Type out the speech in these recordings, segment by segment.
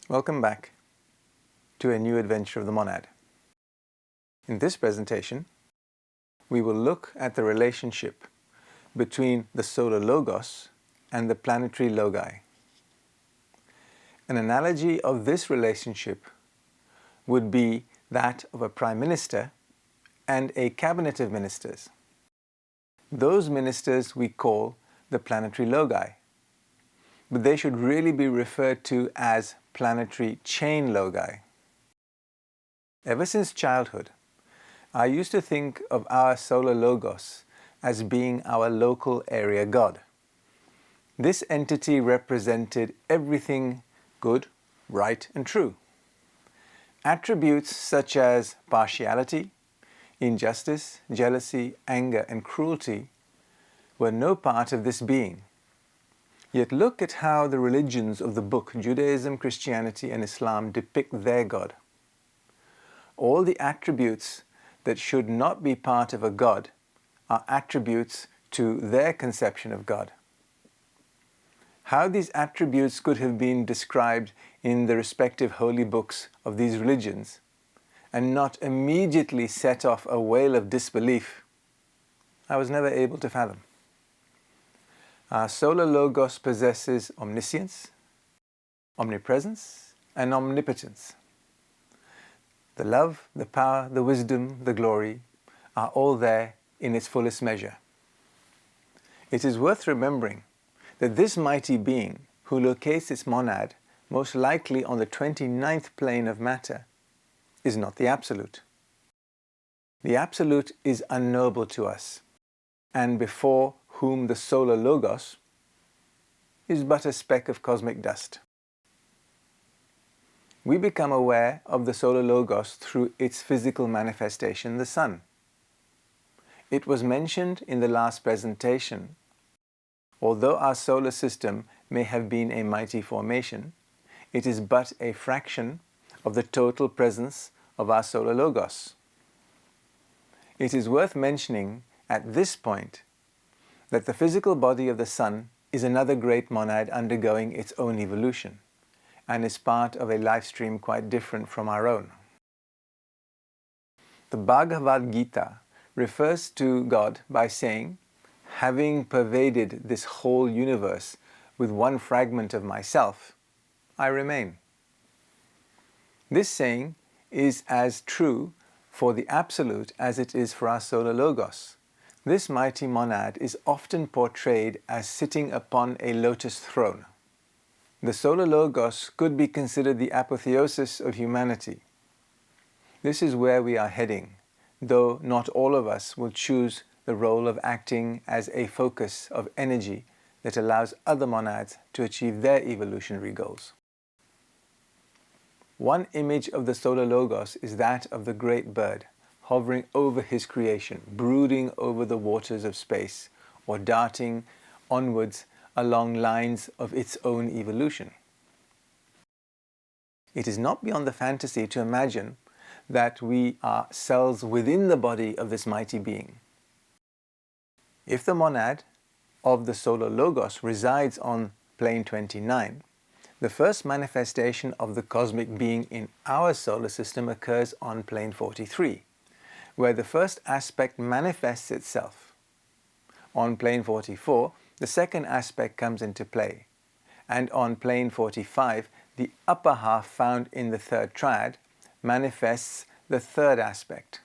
Welcome back to a new adventure of the monad. In this presentation, we will look at the relationship between the solar logos and the planetary logi. An analogy of this relationship would be that of a prime minister and a cabinet of ministers. Those ministers we call the planetary logi, but they should really be referred to as planetary chain logi. Ever since childhood, I used to think of our solar logos as being our local area god. This entity represented everything good, right, and true. Attributes such as partiality, injustice, jealousy, anger, and cruelty were no part of this being. Yet look at how the religions of the book, Judaism, Christianity, and Islam, depict their God. All the attributes that should not be part of a God are attributes to their conception of God. How these attributes could have been described in the respective holy books of these religions and not immediately set off a wail of disbelief, I was never able to fathom. Our solar logos possesses omniscience, omnipresence, and omnipotence. The love, the power, the wisdom, the glory are all there in its fullest measure. It is worth remembering that this mighty being, who locates its monad most likely on the 29th plane of matter, is not the Absolute. The Absolute is unknowable to us, and before whom the solar logos is but a speck of cosmic dust. We become aware of the solar logos through its physical manifestation, the sun. It was mentioned in the last presentation. Although our solar system may have been a mighty formation, it is but a fraction of the total presence of our solar logos. It is worth mentioning at this point that the physical body of the sun is another great monad undergoing its own evolution and is part of a life stream quite different from our own. The Bhagavad Gita refers to God by saying, "Having pervaded this whole universe with one fragment of myself, I remain." This saying is as true for the Absolute as it is for our solar logos. This mighty monad is often portrayed as sitting upon a lotus throne. The solar logos could be considered the apotheosis of humanity. This is where we are heading, though not all of us will choose the role of acting as a focus of energy that allows other monads to achieve their evolutionary goals. One image of the solar logos is that of the great bird, hovering over his creation, brooding over the waters of space, or darting onwards along lines of its own evolution. It is not beyond the fantasy to imagine that we are cells within the body of this mighty being. If the monad of the solar logos resides on plane 29, the first manifestation of the cosmic being in our solar system occurs on plane 43, where the first aspect manifests itself. On plane 44, the second aspect comes into play, and on plane 45, the upper half found in the third triad manifests the third aspect.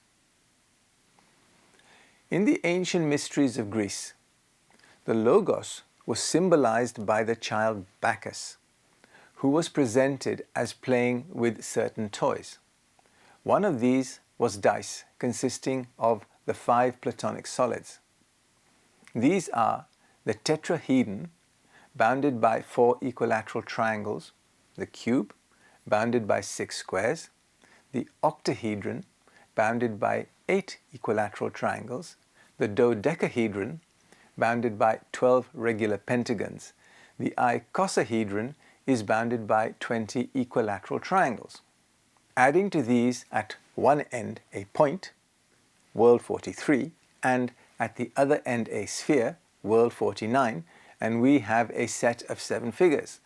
In the ancient mysteries of Greece, the Logos was symbolized by the child Bacchus, who was presented as playing with certain toys. One of these was dice, consisting of the 5 Platonic solids. These are the tetrahedron, bounded by 4 equilateral triangles, the cube, bounded by 6 squares, the octahedron, bounded by 8 equilateral triangles, the dodecahedron, bounded by 12 regular pentagons. The icosahedron is bounded by 20 equilateral triangles. Adding to these at one end a point, world 43, and at the other end a sphere, world 49, and we have a set of 7 figures,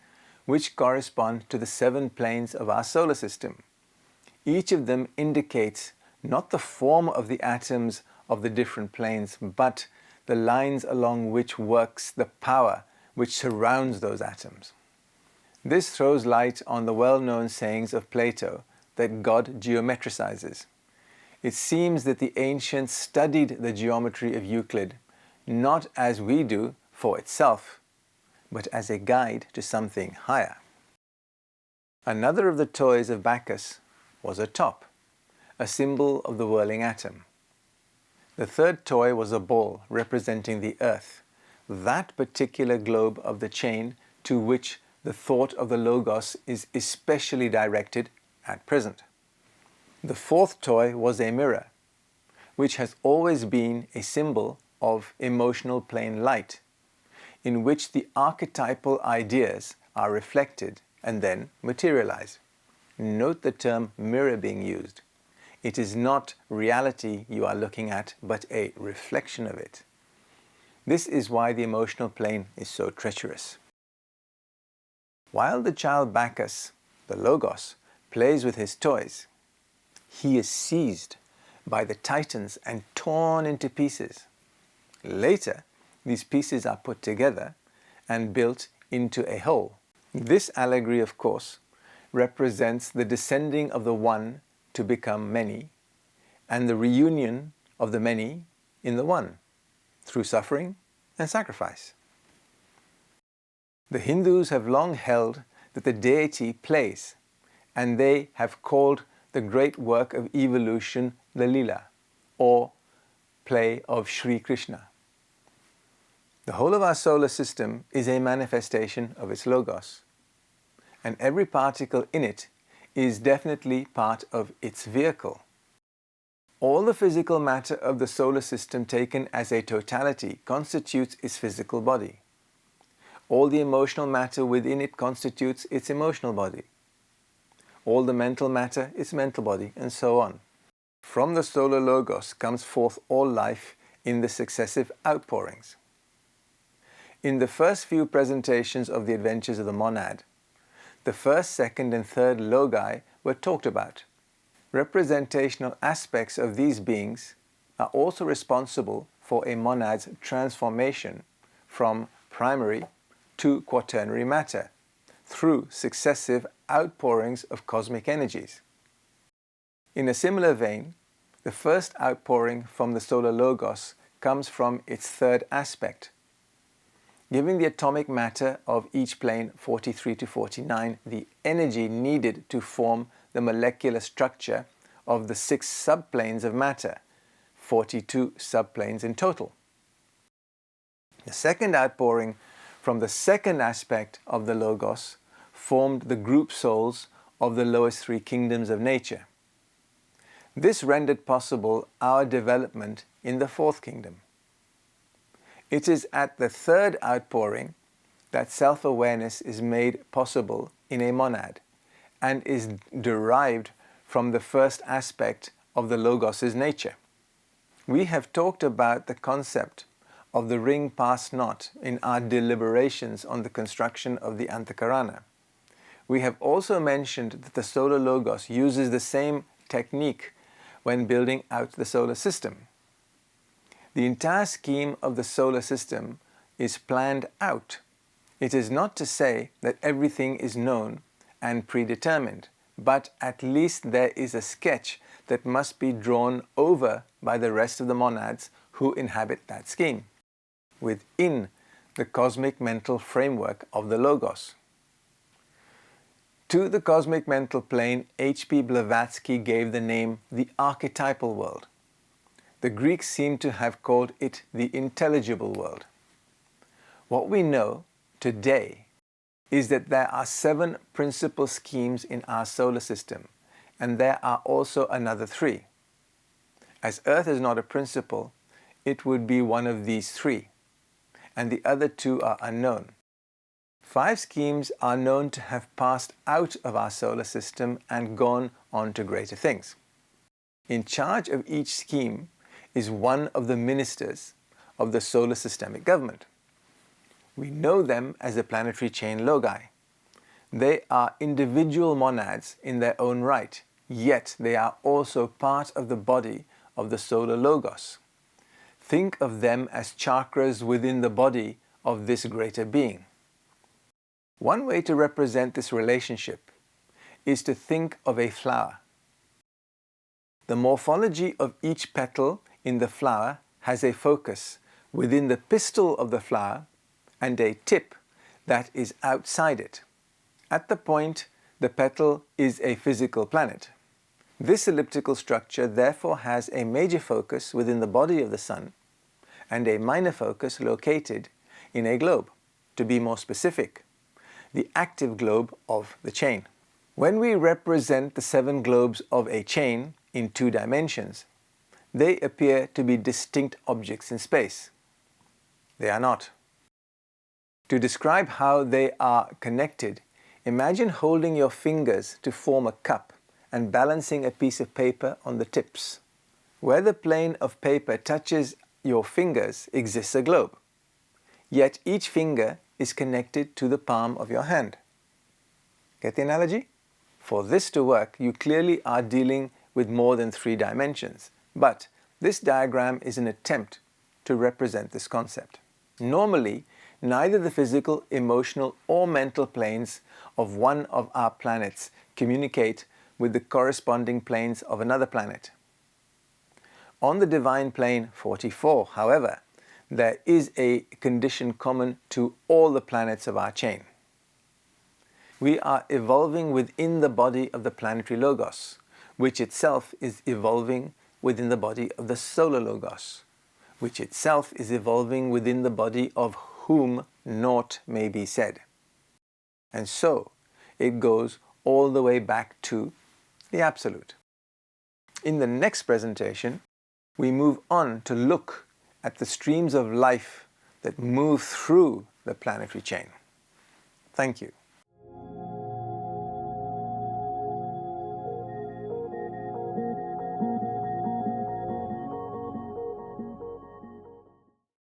which correspond to the 7 planes of our solar system. Each of them indicates not the form of the atoms of the different planes, but the lines along which works the power which surrounds those atoms. This throws light on the well-known sayings of Plato that God geometricizes. It seems that the ancients studied the geometry of Euclid not as we do for itself, but as a guide to something higher. Another of the toys of Bacchus was a top, a symbol of the whirling atom. The third toy was a ball representing the earth, that particular globe of the chain to which the thought of the Logos is especially directed at present. The fourth toy was a mirror, which has always been a symbol of emotional plane light, in which the archetypal ideas are reflected and then materialize. Note the term mirror being used. It is not reality you are looking at, but a reflection of it. This is why the emotional plane is so treacherous. While the child Bacchus, the Logos, plays with his toys, he is seized by the Titans and torn into pieces. Later, these pieces are put together and built into a whole. This allegory, of course, represents the descending of the one to become many, and the reunion of the many in the one, through suffering and sacrifice. The Hindus have long held that the deity plays, and they have called the great work of evolution the Leela, or play of Sri Krishna. The whole of our solar system is a manifestation of its Logos, and every particle in it is definitely part of its vehicle. All the physical matter of the solar system taken as a totality constitutes its physical body. All the emotional matter within it constitutes its emotional body. All the mental matter its mental body, and so on. From the solar Logos comes forth all life in the successive outpourings. In the first few presentations of the adventures of the monad, the first, second, and third logi were talked about. Representational aspects of these beings are also responsible for a monad's transformation from primary to quaternary matter through successive outpourings of cosmic energies. In a similar vein, the first outpouring from the solar Logos comes from its third aspect, giving the atomic matter of each plane 43 to 49 the energy needed to form the molecular structure of the 6 subplanes of matter, 42 subplanes in total. The second outpouring from the second aspect of the Logos formed the group souls of the lowest 3 kingdoms of nature. This rendered possible our development in the 4th kingdom. It is at the third outpouring that self-awareness is made possible in a monad and is derived from the first aspect of the Logos' nature. We have talked about the concept of the ring pass not in our deliberations on the construction of the Antakarana. We have also mentioned that the solar Logos uses the same technique when building out the solar system. The entire scheme of the solar system is planned out. It is not to say that everything is known and predetermined, but at least there is a sketch that must be drawn over by the rest of the monads who inhabit that scheme, within the cosmic mental framework of the Logos. To the cosmic mental plane, H.P. Blavatsky gave the name the archetypal world. The Greeks seem to have called it the intelligible world. What we know today is that there are 7 principal schemes in our solar system, and there are also another 3. As Earth is not a principle, it would be one of these 3, and the other 2 are unknown. 5 schemes are known to have passed out of our solar system and gone on to greater things. In charge of each scheme is one of the ministers of the solar systemic government. We know them as the Planetary Chain Logos. They are individual monads in their own right, yet they are also part of the body of the solar logos. Think of them as chakras within the body of this greater being. One way to represent this relationship is to think of a flower. The morphology of each petal in the flower has a focus within the pistil of the flower and a tip that is outside it. At the point, the petal is a physical planet. This elliptical structure therefore has a major focus within the body of the Sun and a minor focus located in a globe. To be more specific, the active globe of the chain. When we represent the 7 globes of a chain in 2 dimensions, they appear to be distinct objects in space. They are not. To describe how they are connected, imagine holding your fingers to form a cup and balancing a piece of paper on the tips. Where the plane of paper touches your fingers exists a globe. Yet each finger is connected to the palm of your hand. Get the analogy? For this to work, you clearly are dealing with more than 3 dimensions. But this diagram is an attempt to represent this concept. Normally, neither the physical, emotional, or mental planes of one of our planets communicate with the corresponding planes of another planet. On the divine plane 44, however, there is a condition common to all the planets of our chain. We are evolving within the body of the planetary logos, which itself is evolving within the body of the solar logos, which itself is evolving within the body of whom naught may be said. And so it goes all the way back to the Absolute. In the next presentation, we move on to look at the streams of life that move through the planetary chain. Thank you.